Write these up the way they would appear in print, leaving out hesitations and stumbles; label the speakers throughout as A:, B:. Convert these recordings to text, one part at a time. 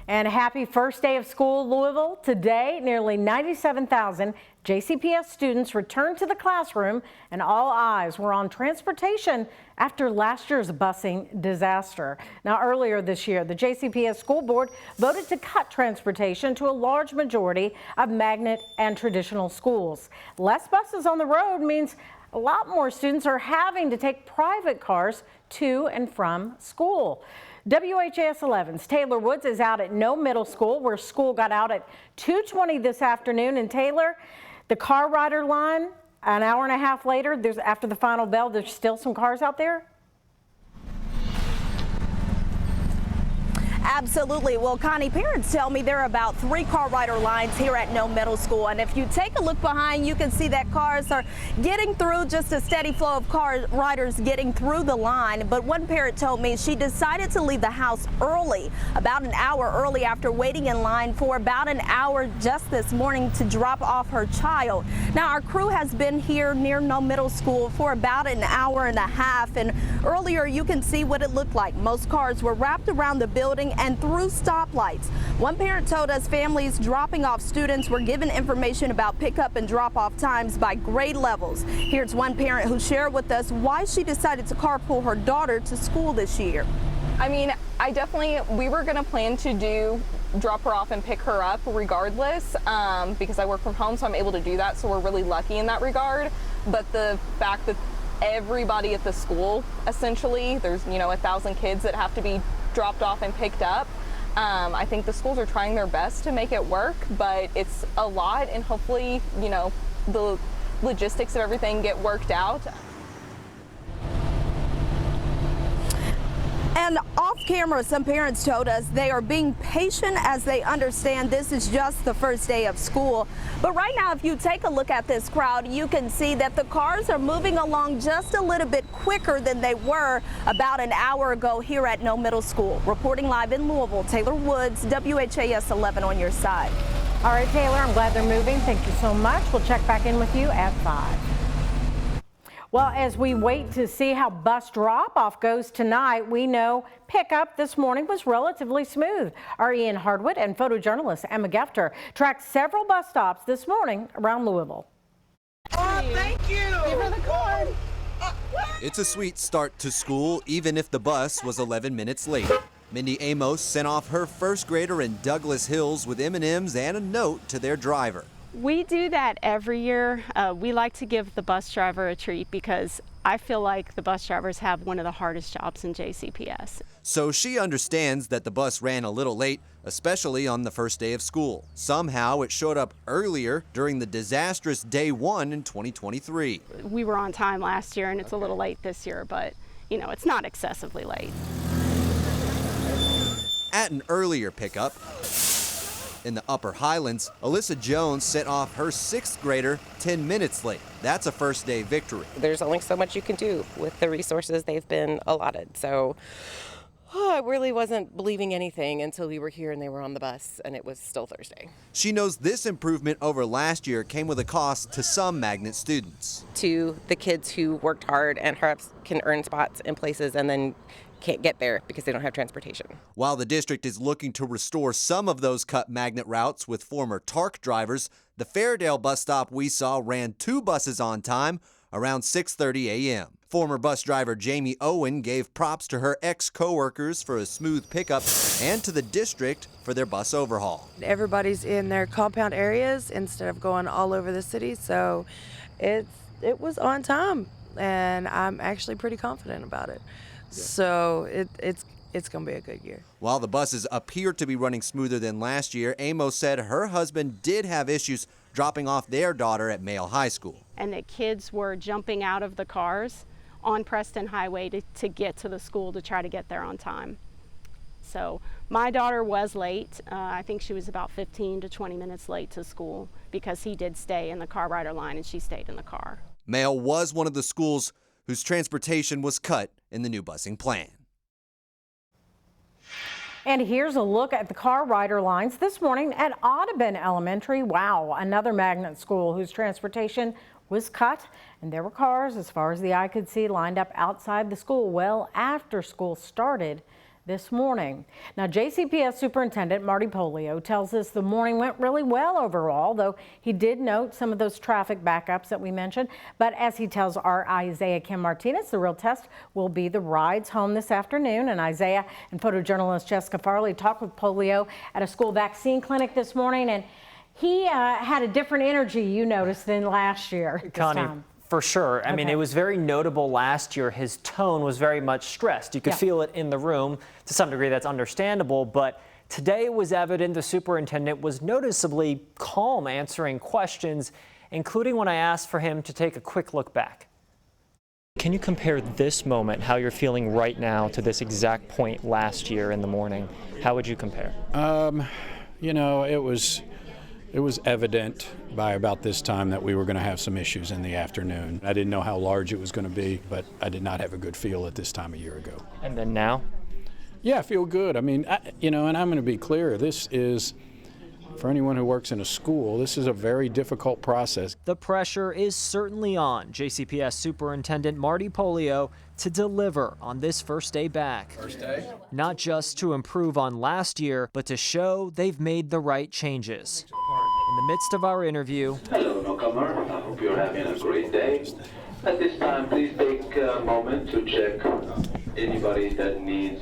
A: And happy first day of school, Louisville. Today, nearly 97,000 JCPS students returned to the classroom, and all eyes were on transportation after last year's busing disaster. Now, earlier this year, the JCPS school board voted to cut transportation to a large majority of magnet and traditional schools. Less buses on the road means a lot more students are having to take private cars to and from school. WHAS 11's Taylor Woods is out at No Middle School, where school got out at 2:20 this afternoon. And Taylor, the car rider line, an hour and a half later, after the final bell, there's still some cars out there?
B: Absolutely. Well, Connie, parents tell me there are about 3 car rider lines here at No Middle School. And if you take a look behind, you can see that cars are getting through, just a steady flow of car riders getting through the line. But one parent told me she decided to leave the house early, about an hour early, after waiting in line for about an hour just this morning to drop off her child. Now, our crew has been here near No Middle School for about an hour and a half. And earlier, you can see what it looked like. Most cars were wrapped around the building and through stoplights. One parent told us families dropping off students were given information about pickup and drop-off times by grade levels. Here's one parent who shared with us why she decided to carpool her daughter to school this year.
C: I mean, we were going to plan to drop her off and pick her up regardless, because I work from home, so I'm able to do that. So we're really lucky in that regard. But the fact that everybody at the school, essentially, there's 1,000 kids that have to be dropped off and picked up. I think the schools are trying their best to make it work, but it's a lot, and hopefully, the logistics of everything get worked out.
B: And off camera, some parents told us they are being patient as they understand this is just the first day of school. But right now, if you take a look at this crowd, you can see that the cars are moving along just a little bit quicker than they were about an hour ago here at No Middle School. Reporting live in Louisville, Taylor Woods, WHAS 11 on your side.
A: All right, Taylor, I'm glad they're moving. Thank you so much. We'll check back in with you at 5. Well, as we wait to see how bus drop-off goes tonight, we know pickup this morning was relatively smooth. Our Ian Hardwood and photojournalist Emma Gefter tracked several bus stops this morning around Louisville.
D: Thank you. Give her the card.
E: It's a sweet start to school, even if the bus was 11 minutes late. Mindy Amos sent off her first grader in Douglas Hills with M&Ms and a note to their driver.
F: We do that every year. We like to give the bus driver a treat because I feel like the bus drivers have one of the hardest jobs in JCPS.
E: So she understands that the bus ran a little late, especially on the first day of school. Somehow it showed up earlier during the disastrous day 1 in 2023.
F: We were on time last year and it's a little late this year, but it's not excessively late.
E: At an earlier pickup, in the Upper Highlands, Alyssa Jones sent off her 6th grader 10 minutes late. That's a first day victory.
G: There's only so much you can do with the resources they've been allotted. So I really wasn't believing anything until we were here and they were on the bus and it was still Thursday.
E: She knows this improvement over last year came with a cost to some magnet students.
G: To the kids who worked hard and perhaps can earn spots in places and then can't get there because they don't have transportation.
E: While the district is looking to restore some of those cut magnet routes with former TARC drivers, the Fairdale bus stop we saw ran 2 buses on time around 6:30 a.m. Former bus driver Jamie Owen gave props to her ex-coworkers for a smooth pickup and to the district for their bus overhaul.
H: Everybody's in their compound areas instead of going all over the city, so it was on time, and I'm actually pretty confident about it. So it's going to be a good year.
E: While the buses appear to be running smoother than last year, Amos said her husband did have issues dropping off their daughter at Male High School.
F: And the kids were jumping out of the cars on Preston Highway to get to the school to try to get there on time. So my daughter was late. I think she was about 15 to 20 minutes late to school because he did stay in the car rider line and she stayed in the car.
E: Male was one of the schools whose transportation was cut in the new busing plan.
A: And here's a look at the car rider lines this morning at Audubon Elementary. Wow, another magnet school whose transportation was cut, and there were cars as far as the eye could see lined up outside the school well after school started this morning. Now, JCPS Superintendent Marty Polio tells us the morning went really well overall, though he did note some of those traffic backups that we mentioned. But as he tells our Isaiah Kim Martinez, the real test will be the rides home this afternoon. And Isaiah and photojournalist Jessica Farley talked with Polio at a school vaccine clinic this morning, and he had a different energy, you noticed, than last year this time.
I: For sure. I mean, it was very notable last year. His tone was very much stressed. You could feel it in the room. To some degree, that's understandable. But today it was evident the superintendent was noticeably calm answering questions, including when I asked for him to take a quick look back. Can you compare this moment, how you're feeling right now, to this exact point last year in the morning? How would you compare?
J: You know, it was evident by about this time that we were going to have some issues in the afternoon. I didn't know how large it was going to be, but I did not have a good feel at this time a year ago.
I: And then now?
J: Yeah, I feel good. I mean, you know, and I'm going to be clear, this is, for anyone who works in a school, this is a very difficult process.
I: The pressure is certainly on JCPS Superintendent Marty Polio to deliver on this first day back.
J: First day?
I: Not just to improve on last year, but to show they've made the right changes. In the midst of our interview,
K: hello, newcomer. I hope you're having a great day. At this time, please take a moment to check anybody that needs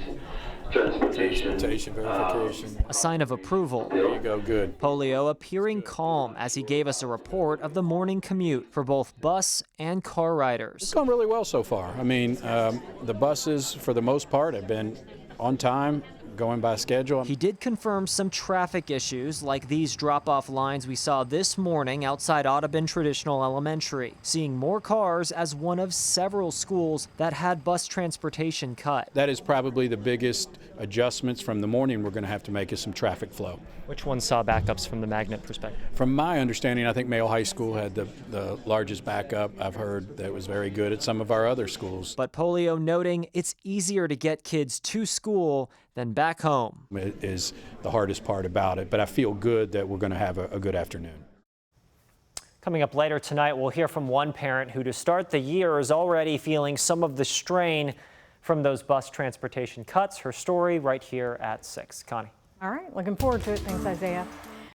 K: transportation
J: verification.
I: a sign of approval.
J: There you go, good.
I: Polio appearing calm as he gave us a report of the morning commute for both bus and car riders.
J: It's gone really well so far. I mean, the buses, for the most part, have been on time, going by schedule.
I: He did confirm some traffic issues like these drop-off lines we saw this morning outside Audubon Traditional Elementary, seeing more cars as one of several schools that had bus transportation cut.
J: That is probably the biggest adjustments from the morning we're going to have to make is some traffic flow.
I: Which one saw backups from the magnet perspective?
J: From my understanding, I think Mayo High School had the largest backup. I've heard that was very good at some of our other schools.
I: But Polio noting it's easier to get kids to school than back home.
J: It is the hardest part about it, but I feel good that we're going to have a good afternoon.
I: Coming up later tonight, we'll hear from one parent who, to start the year, is already feeling some of the strain from those bus transportation cuts. Her story right here at 6. Connie.
A: All right, looking forward to it. Thanks, Isaiah.